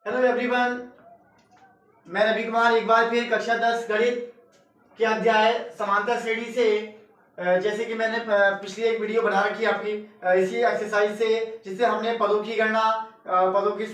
Hello everyone, मैं रवि कुमार एक बार फिर कक्षा 10 गणित के अध्याय समांतर श्रेणी से जैसे कि मैंने पिछली एक वीडियो बना रखी है आपकी इसी एक्सरसाइज से, जिससे हमने पदों की गणना पदों के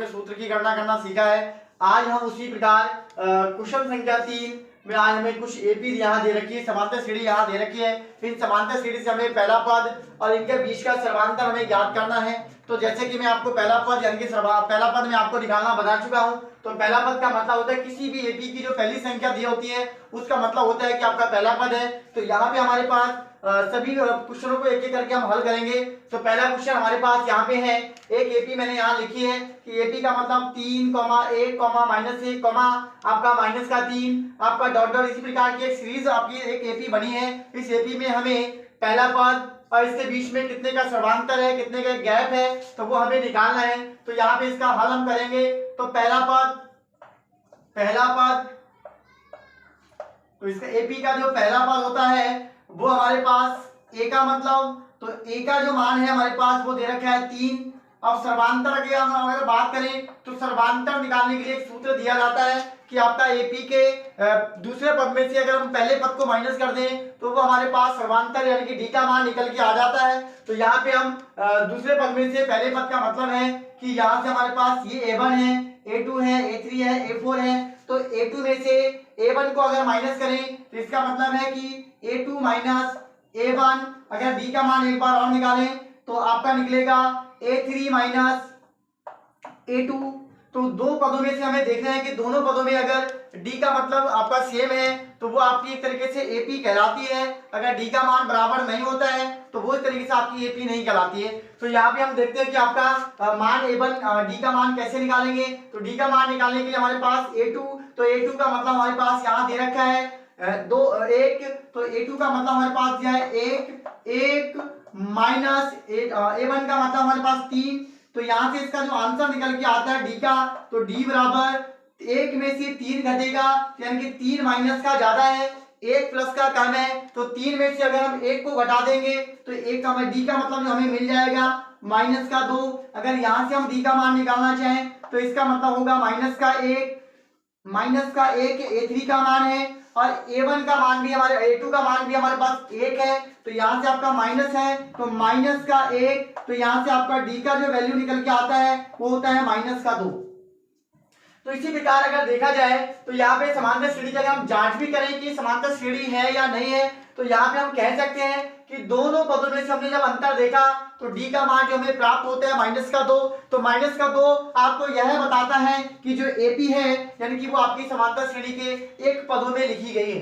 सूत्र की गणना करना सीखा है। आज हम उसी प्रकार क्वेश्चन संख्या 3 में आज हमें कुछ एपी यहाँ दे रखी है, समांतर श्रेणी यहाँ दे रखी है। इन समांतर श्रेणी से हमें पहला पद और इनके बीच का सर्वांतर हमें ज्ञात करना है। तो जैसे कि मैं आपको पहला पद यानी कि पहला पद मैं आपको निकालना बता चुका हूं। तो पहला पद का मतलब होता है किसी भी एपी की जो पहली संख्या दी होती है उसका मतलब होता है कि आपका पहला पद है। तो यहाँ पे हमारे पास सभी क्वेश्चनों को एक एक करके हम हल करेंगे। तो पहला क्वेश्चन हमारे पास यहाँ पे है, एक एपी मैंने यहाँ लिखी है कि एपी का मतलब 3, 1, -1, आपका माइनस का 3, आपका डॉट डॉट, इसी प्रकार की एक सीरीज आपकी एक एपी बनी है। इस एपी में हमें पहला पद और इसके बीच में कितने का सर्वांतर है, कितने का गैप है, तो वो हमें निकालना है। तो यहाँ पे इसका हल हम करेंगे। तो पहला पद तो इसका एपी का जो पहला पद होता है वो हमारे पास ए का मतलब, तो ए का जो मान है हमारे पास वो दे रखा है 3। अब सर्वांतर की अगर बात करें तो सर्वांतर निकालने के लिए एक सूत्र दिया जाता है कि आपका एपी के दूसरे पद में से अगर हम पहले पद को माइनस कर दें तो वो हमारे पास सर्वांतर यानी कि डी का मान निकल के आ जाता है। तो यहाँ पे हम दूसरे पद में से पहले पद का मतलब है कि यहाँ से हमारे पास ये a1 है, a2 है, a3 है, a4 है। तो a2 में से a1 को अगर माइनस करें तो इसका मतलब है कि a2 माइनस a1, अगर b का मान एक बार और निकालें तो आपका निकलेगा a3 माइनस a2। तो दो पदों में से हमें देखना है कि दोनों पदों में अगर d का मतलब आपका सेम है तो वो आपकी एक तरीके से एपी कहलाती है। अगर d का मान बराबर नहीं होता है तो वो इस तरीके से आपकी एपी नहीं कहलाती है। तो यहाँ पे हम देखते हैं कि आपका मान a1 d का मान कैसे निकालेंगे। तो d का मान निकालने के लिए हमारे पास a2, तो a2 का मतलब हमारे पास यहाँ दे रखा है 1, तो a2 का मतलब हमारे पास दिया है 1 माइनस a1 का मतलब हमारे पास 3। तो यहाँ से इसका जो आंसर निकल के आता है डी का, तो डी बराबर 1 में से 3 घटेगा, यानी कि 3 माइनस का ज्यादा है, 1 प्लस का कम है। तो 3 में से अगर हम 1 को घटा देंगे तो 1 का डी का मतलब हमें मिल जाएगा माइनस का 2। अगर यहाँ से हम डी का मान निकालना चाहें तो इसका मतलब होगा माइनस का 1 a3 का मान है, और a1 का मान भी हमारे a2 का मान भी हमारे पास 1 है। तो यहाँ से आपका माइनस है तो माइनस का 1, तो यहाँ से आपका d का जो वैल्यू निकल के आता है वो होता है माइनस का 2। तो इसी प्रकार अगर देखा जाए तो यहाँ पे समांतर श्रेणी की अगर हम जांच भी करें कि समांतर श्रेणी है या नहीं है तो यहाँ पे हम कह सकते हैं कि दोनों पदों में से हमने जब अंतर देखा तो d का मान जो हमें प्राप्त होता है माइनस का 2। तो माइनस का 2 आपको यह बताता है कि जो एपी है यानी कि वो आपकी समांतर श्रेणी के एक पदों में लिखी गई है।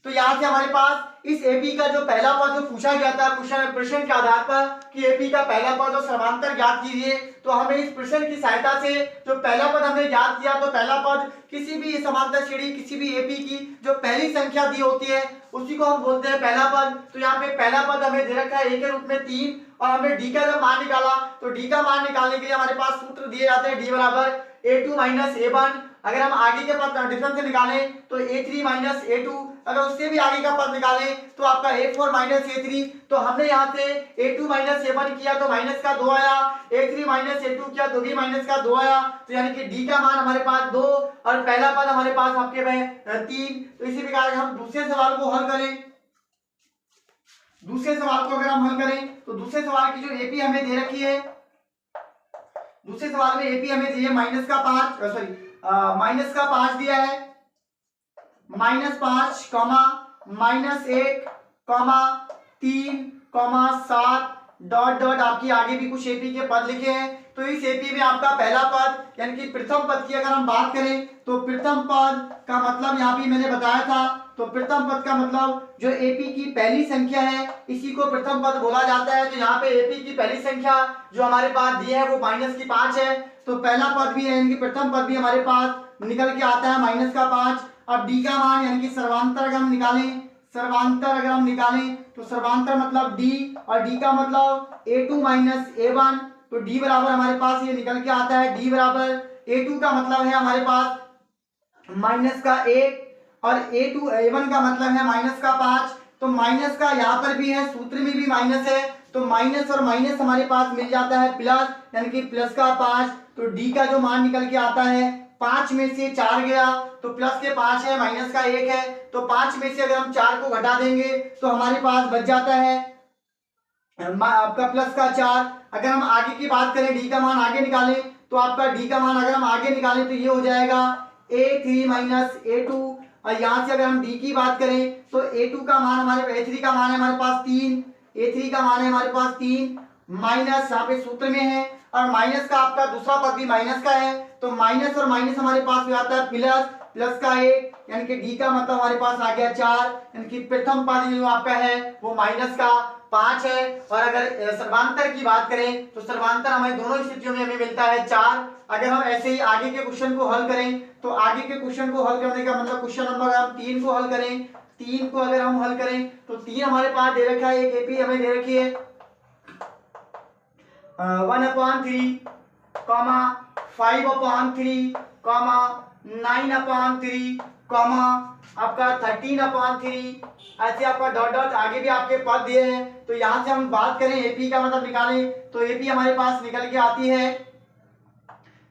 तो यहाँ से हमारे पास इस एपी का जो पहला पद जो पूछा गया था प्रश्न के आधार पर कि एपी का पहला पद और सर्वांतर ज्ञात कीजिए, तो हमें इस प्रश्न की सहायता से जो पहला पद हमने ज्ञात किया, तो पहला पद किसी भी समांतर श्रेणी किसी भी एपी की जो पहली संख्या दी होती है उसी को हम बोलते हैं पहला पद। तो यहाँ पे पहला पद हमें दे रखा है ए के रूप में 3, और हमने डी का जब मान निकाला तो डी का मान निकालने के लिए हमारे पास सूत्र दिए जाते हैं डी बराबर a2 माइनस a1। अगर हम आगे के पद डिफरेंस निकालें तो a3 माइनस a2, अगर उससे भी आगे का पद निकालें तो आपका a4 माइनस a3। तो हमने यहाँ से a2 माइनस a1 किया तो माइनस का 2 आया, a3 माइनस a2 किया तो भी माइनस का 2 आया। तो यानी कि d का मान हमारे पास 2 और पहला पद हमारे पास आपके में 3। तो इसी प्रकार हम दूसरे सवाल को हल करें, दूसरे सवाल को अगर हम हल करें तो दूसरे सवाल की जो एपी हमें दे रखी है, दूसरे सवाल में एपी हमें दिया माइनस का 5 दिया है, -5, -1, -3, -7 डॉट डॉट आपकी आगे भी कुछ एपी के पद लिखे हैं। तो इस एपी में आपका पहला पद यानी कि प्रथम पद की अगर हम बात करें तो प्रथम पद का मतलब यहाँ भी मैंने बताया था, तो प्रथम पद का मतलब जो एपी की पहली संख्या है इसी को प्रथम पद बोला जाता है। तो यहाँ पे एपी की पहली संख्या जो हमारे पास दी है वो -5 है। तो पहला पद भी यानी कि प्रथम पद भी हमारे पास निकल के आता है -5। अब डी का मान यानी कि सर्वांतर अगर हम निकालें तो सर्वांतर मतलब डी, और डी का मतलब a2 माइनस a1। तो डी बराबर हमारे पास ये निकल के आता है डी बराबर a2 का मतलब है हमारे पास माइनस का 1 और a1 का मतलब है माइनस का 5। तो माइनस का यहाँ पर भी है, सूत्र में भी माइनस है, तो माइनस और माइनस हमारे पास मिल जाता है प्लस, यानी कि प्लस का 5। तो डी का जो मान निकल के आता है 5 में से 4 गया तो प्लस के 5 है, माइनस का 1 है, तो 5 में से अगर हम 4 को घटा देंगे तो हमारे पास बच जाता है आपका प्लस का 4। अगर हम आगे की बात करें, डी का मान आगे निकालें, तो आपका डी का मान अगर हम आगे निकालें तो ये हो जाएगा a3 माइनस a2। और यहाँ से अगर हम डी की बात करें तो a2 का मान हमारे a3 का मान है हमारे पास 3, a3 का मान है हमारे पास 3 माइनस यहाँ पे सूत्र में है, और माइनस का आपका दूसरा पद भी माइनस का है, तो माइनस और माइनस हमारे पास हो जाता है प्लस, प्लस का 1, यानी कि डी का मतलब हमारे पास आ गया 4, यानी कि प्रथम पद जो आपका है वो माइनस का 5 है। और अगर सर्वांतर की बात करें तो सर्वांतर हमें दोनों स्थितियों में हमें मिलता है 4। अगर हम ऐसे ही आगे के क्वेश्चन को हल करें तो आगे के क्वेश्चन को हल करने का मतलब क्वेश्चन नंबर हम 3 को हल करें, 3 को अगर हम हल करें तो 3 हमारे पास दे रखा है, एक एपी हमें दे रखी है 1/3, 5/3, 9/3, आपका 13/3, ऐसे आपका डॉट डॉट आगे भी आपके पद दिए हैं। तो यहां से हम बात करें एपी का मतलब निकालें तो एपी हमारे पास निकल के आती है,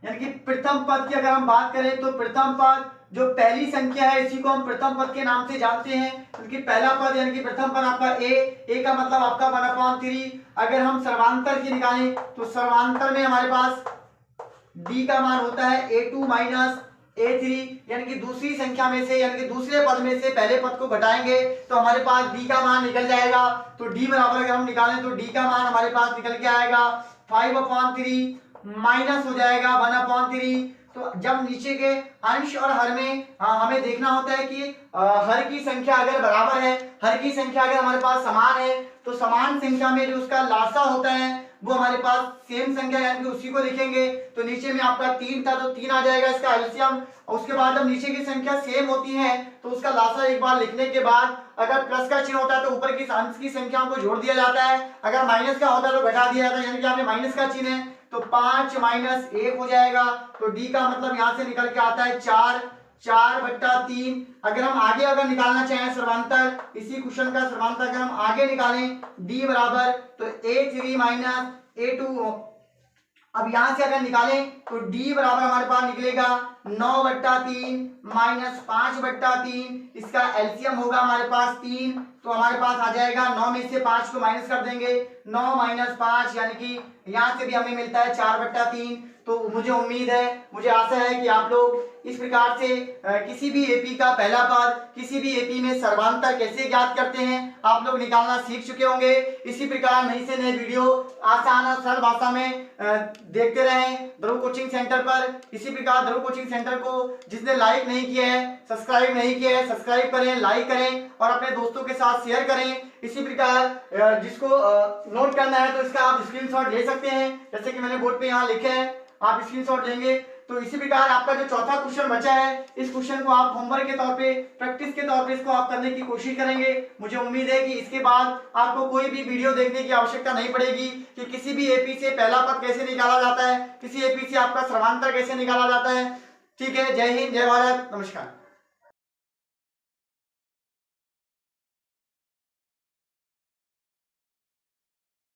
यानी कि प्रथम पद की अगर हम बात करें तो प्रथम पद जो पहली संख्या है इसी को हम प्रथम पद के नाम से जानते हैं, क्योंकि पहला पद यानी कि प्रथम पद आपका ए का मतलब आपका 1/3। अगर हम सर्वांतर की निकालें तो सर्वांतर में हमारे पास डी का मान होता है a2 माइनस a3, यानी कि दूसरी संख्या में से यानी कि दूसरे पद में से पहले पद को घटाएंगे तो हमारे पास डी का मान निकल जाएगा। तो डी बराबर अगर हम निकालें तो डी का मान हमारे पास निकल के आएगा 5/3 माइनस हो जाएगा 1/3। तो जब नीचे के अंश और हर में हमें देखना होता है कि हर की संख्या अगर बराबर है, हर की संख्या अगर हमारे पास समान है तो समान संख्या में जो उसका लासा होता है वो हमारे पास सेम संख्या यानी कि उसी को लिखेंगे। तो नीचे में आपका 3 था तो 3 आ जाएगा इसका एलसीएम, और उसके बाद जब नीचे की संख्या सेम होती है तो उसका लासा एक बार लिखने के बाद अगर प्लस का चिन्ह होता है तो ऊपर की अंश की संख्याओं को जोड़ दिया जाता है, अगर माइनस का होता है तो घटा दिया जाता है, यानी कि यहाँ पे माइनस का चिन्ह है तो 5 माइनस 1 हो जाएगा। तो डी का मतलब यहाँ से निकल के आता है 4/3। अगर हम आगे अगर निकालना चाहें सर्वांतर, इसी क्वेश्चन का सर्वांतर अगर हम आगे निकालें डी बराबर तो a3 माइनस a2, अब यहां से अगर निकालें तो d बराबर हमारे पास निकलेगा 9/3 माइनस 5/3, इसका एलसीएम होगा हमारे पास 3, तो हमारे पास आ जाएगा 9 में से 5 को माइनस कर देंगे 9 माइनस 5, यानी कि यहां से भी हमें मिलता है 4/3। तो मुझे उम्मीद है, मुझे आशा है कि आप लोग इस प्रकार से किसी भी एपी का पहला पद, किसी भी एपी में सर्वांतर कैसे ज्ञात करते हैं आप लोग निकालना सीख चुके होंगे। इसी प्रकार नई से नई वीडियो आसान और सरल भाषा में देखते रहें ध्रुव कोचिंग सेंटर पर। इसी प्रकार ध्रुव कोचिंग सेंटर को जिसने लाइक नहीं किया है, सब्सक्राइब नहीं किया है, सब्सक्राइब करें, लाइक करें और अपने दोस्तों के साथ शेयर करें। इसी प्रकार जिसको नोट करना है तो इसका आप स्क्रीनशॉट ले सकते हैं, जैसे कि मैंने बोर्ड पे यहाँ लिखे हैं, आप स्क्रीनशॉट लेंगे। तो इसी प्रकार आपका जो चौथा क्वेश्चन बचा है, इस क्वेश्चन को आप होमवर्क के तौर पे, प्रैक्टिस के तौर पे इसको आप करने की कोशिश करेंगे। मुझे उम्मीद है कि इसके बाद आपको कोई भी वीडियो देखने की आवश्यकता नहीं पड़ेगी कि किसी भी एपी से पहला पद कैसे निकाला जाता है, किसी एपी से आपका सर्वांतर कैसे निकाला जाता है। ठीक है, जय हिंद, जय भारत, नमस्कार।